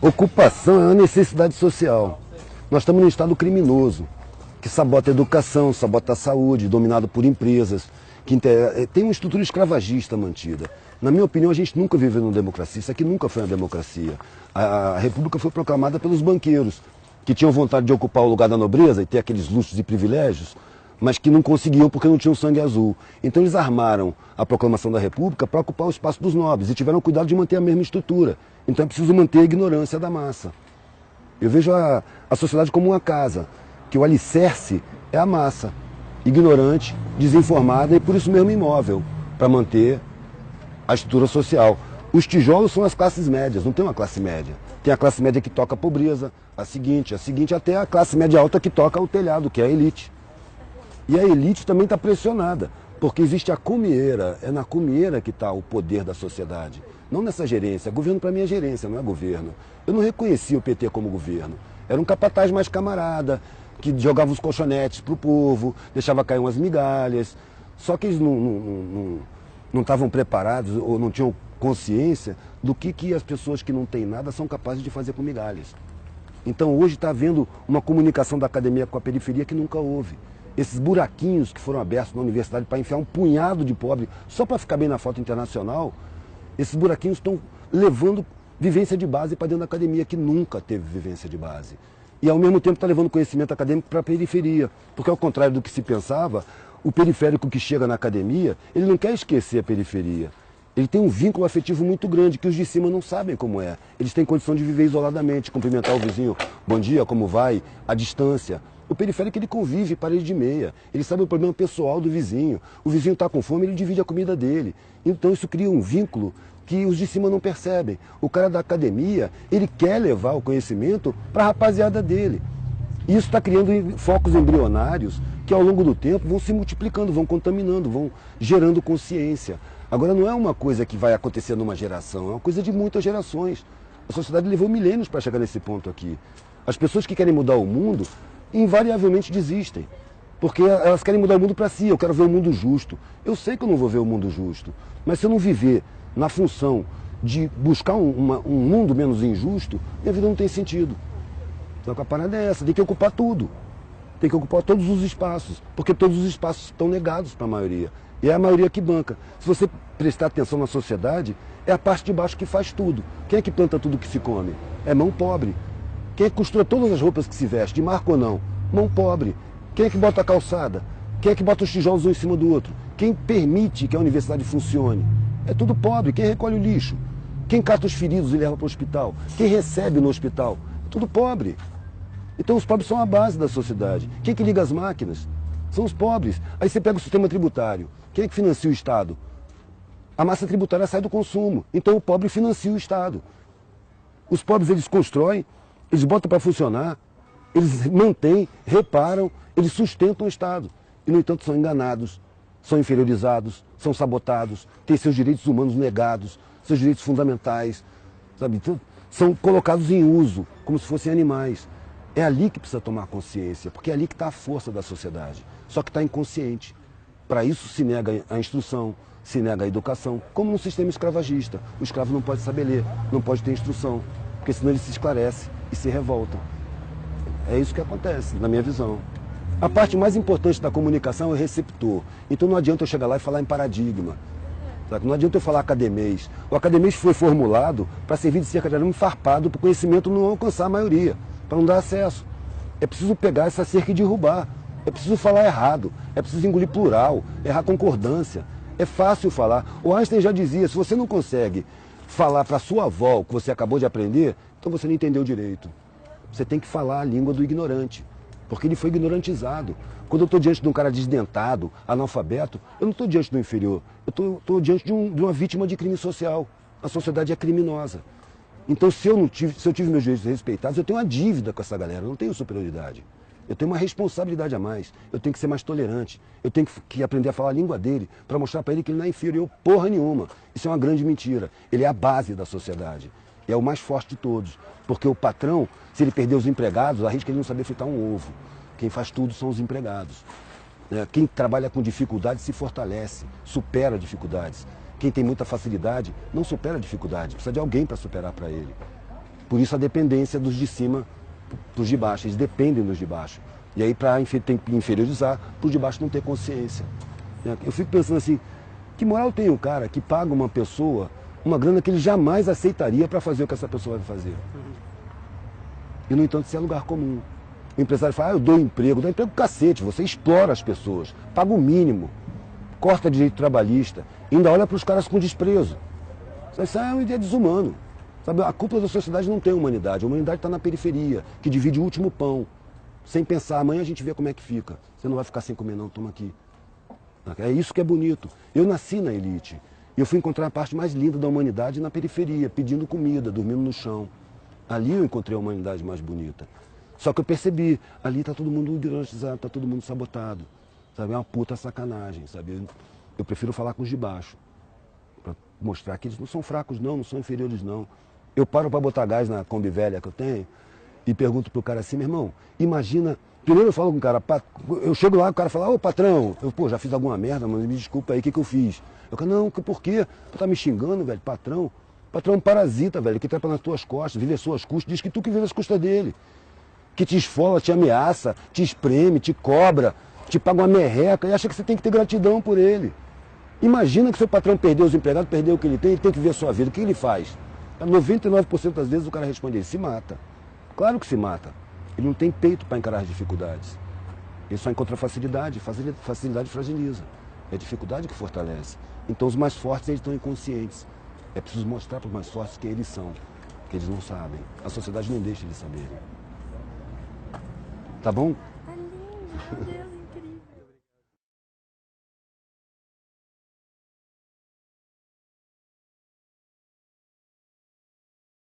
Ocupação é uma necessidade social. Nós estamos num estado criminoso, que sabota a educação, sabota a saúde, dominado por empresas, tem uma estrutura escravagista mantida. Na minha opinião, a gente nunca viveu numa democracia, isso aqui nunca foi uma democracia. A República foi proclamada pelos banqueiros, que tinham vontade de ocupar o lugar da nobreza e ter aqueles luxos e privilégios, mas que não conseguiam porque não tinham sangue azul. Então eles armaram a proclamação da República para ocupar o espaço dos nobres e tiveram cuidado de manter a mesma estrutura. Então é preciso manter a ignorância da massa. Eu vejo a sociedade como uma casa, que o alicerce é a massa, ignorante, desinformada e por isso mesmo imóvel, para manter a estrutura social. Os tijolos são as classes médias, não tem uma classe média. Tem a classe média que toca a pobreza, a seguinte, até a classe média alta que toca o telhado, que é a elite. E a elite também está pressionada, porque existe a cumieira, é na cumieira que está o poder da sociedade, não nessa gerência. Governo para mim é gerência, não é governo. Eu não reconhecia o PT como governo. Era um capataz mais camarada, que jogava os colchonetes para o povo, deixava cair umas migalhas. Só que eles não estavam preparados ou não tinham consciência do que as pessoas que não têm nada são capazes de fazer com migalhas. Então hoje está havendo uma comunicação da academia com a periferia que nunca houve. Esses buraquinhos que foram abertos na universidade para enfiar um punhado de pobre só para ficar bem na foto internacional, esses buraquinhos estão levando vivência de base para dentro da academia, que nunca teve vivência de base. E ao mesmo tempo está levando conhecimento acadêmico para a periferia, porque ao contrário do que se pensava, o periférico que chega na academia, ele não quer esquecer a periferia. Ele tem um vínculo afetivo muito grande, que os de cima não sabem como é. Eles têm condição de viver isoladamente, cumprimentar o vizinho, bom dia, como vai, à distância. O periférico ele convive parede de meia, ele sabe o problema pessoal do vizinho. O vizinho está com fome, ele divide a comida dele. Então isso cria um vínculo que os de cima não percebem. O cara da academia, ele quer levar o conhecimento para a rapaziada dele. E isso está criando focos embrionários que ao longo do tempo vão se multiplicando, vão contaminando, vão gerando consciência. Agora não é uma coisa que vai acontecer numa geração, é uma coisa de muitas gerações. A sociedade levou milênios para chegar nesse ponto aqui. As pessoas que querem mudar o mundo, invariavelmente desistem. Porque elas querem mudar o mundo para si, eu quero ver o mundo justo. Eu sei que eu não vou ver o mundo justo, mas se eu não viver na função de buscar um mundo menos injusto, minha vida não tem sentido. Então a parada é essa, tem que ocupar tudo. Tem que ocupar todos os espaços, porque todos os espaços estão negados para a maioria. E é a maioria que banca. Se você prestar atenção na sociedade, é a parte de baixo que faz tudo. Quem é que planta tudo que se come? É mão pobre. Quem é que costura todas as roupas que se veste, de marca ou não? Mão pobre. Quem é que bota a calçada? Quem é que bota os tijolos um em cima do outro? Quem permite que a universidade funcione? É tudo pobre. Quem recolhe o lixo? Quem cata os feridos e leva para o hospital? Quem recebe no hospital? É tudo pobre. Então os pobres são a base da sociedade. Quem é que liga as máquinas? São os pobres. Aí você pega o sistema tributário. Quem é que financia o Estado? A massa tributária sai do consumo. Então o pobre financia o Estado. Os pobres eles constroem, eles botam para funcionar, eles mantêm, reparam, eles sustentam o Estado. E, no entanto, são enganados, são inferiorizados, são sabotados, têm seus direitos humanos negados, seus direitos fundamentais, sabe? Então, são colocados em uso, como se fossem animais. É ali que precisa tomar consciência, porque é ali que está a força da sociedade. Só que está inconsciente. Para isso se nega a instrução, se nega a educação, como num sistema escravagista. O escravo não pode saber ler, não pode ter instrução, porque senão ele se esclarece e se revolta. É isso que acontece, na minha visão. A parte mais importante da comunicação é o receptor. Então não adianta eu chegar lá e falar em paradigma. Sabe? Não adianta eu falar academês. O academês foi formulado para servir de cerca de arame farpado para o conhecimento não alcançar a maioria, para não dar acesso. É preciso pegar essa cerca e derrubar. É preciso falar errado. É preciso engolir plural, errar concordância. É fácil falar. O Einstein já dizia, se você não consegue falar para sua avó o que você acabou de aprender, então você não entendeu direito. Você tem que falar a língua do ignorante, porque ele foi ignorantizado. Quando eu estou diante de um cara desdentado, analfabeto, eu não estou diante do inferior, eu estou diante de uma vítima de crime social. A sociedade é criminosa. Então, se eu tive meus direitos respeitados, eu tenho uma dívida com essa galera, eu não tenho superioridade. Eu tenho uma responsabilidade a mais, eu tenho que ser mais tolerante, eu tenho que aprender a falar a língua dele para mostrar para ele que ele não é inferior porra nenhuma. Isso é uma grande mentira. Ele é a base da sociedade. É o mais forte de todos, porque o patrão, se ele perder os empregados, arrisca ele não saber fritar um ovo. Quem faz tudo são os empregados. Quem trabalha com dificuldade se fortalece, supera dificuldades. Quem tem muita facilidade não supera dificuldade, precisa de alguém para superar para ele. Por isso a dependência dos de cima para os de baixo. Eles dependem dos de baixo. E aí, para inferiorizar, para os de baixo não ter consciência. Eu fico pensando assim, que moral tem o cara que paga uma pessoa uma grana que ele jamais aceitaria para fazer o que essa pessoa vai fazer? E, no entanto, isso é lugar comum. O empresário fala, eu dou emprego cacete, você explora as pessoas, paga o mínimo, corta direito trabalhista, ainda olha para os caras com desprezo. Isso é uma ideia desumano. Sabe, a cúpula da sociedade não tem humanidade, a humanidade está na periferia, que divide o último pão, sem pensar, amanhã a gente vê como é que fica. Você não vai ficar sem comer não, toma aqui. É isso que é bonito. Eu nasci na elite, eu fui encontrar a parte mais linda da humanidade na periferia, pedindo comida, dormindo no chão. Ali eu encontrei a humanidade mais bonita. Só que eu percebi, ali está todo mundo ideologizado, está todo mundo sabotado. Sabe? É uma puta sacanagem, sabe? Eu prefiro falar com os de baixo, para mostrar que eles não são fracos não, não são inferiores não. Eu paro para botar gás na Kombi velha que eu tenho e pergunto pro cara assim, meu irmão, imagina... Primeiro eu falo com o cara, eu chego lá, o cara fala, ô patrão, eu já fiz alguma merda, mas me desculpa aí, o que eu fiz? Eu falo, não, por quê? Tu tá me xingando, velho, patrão? Patrão é um parasita, velho, que trepa nas tuas costas, vive às suas custas, diz que tu que vive às custas dele. Que te esfola, te ameaça, te espreme, te cobra, te paga uma merreca e acha que você tem que ter gratidão por ele. Imagina que seu patrão perdeu os empregados, perdeu o que ele tem que viver a sua vida. O que ele faz? 99% das vezes o cara responde, ele se mata. Claro que se mata. Ele não tem peito para encarar as dificuldades. Ele só encontra facilidade, facilidade fragiliza. É a dificuldade que fortalece. Então os mais fortes eles estão inconscientes. É preciso mostrar para os mais fortes quem eles são, que eles não sabem. A sociedade não deixa eles saberem. Tá bom? Tá lindo, meu Deus.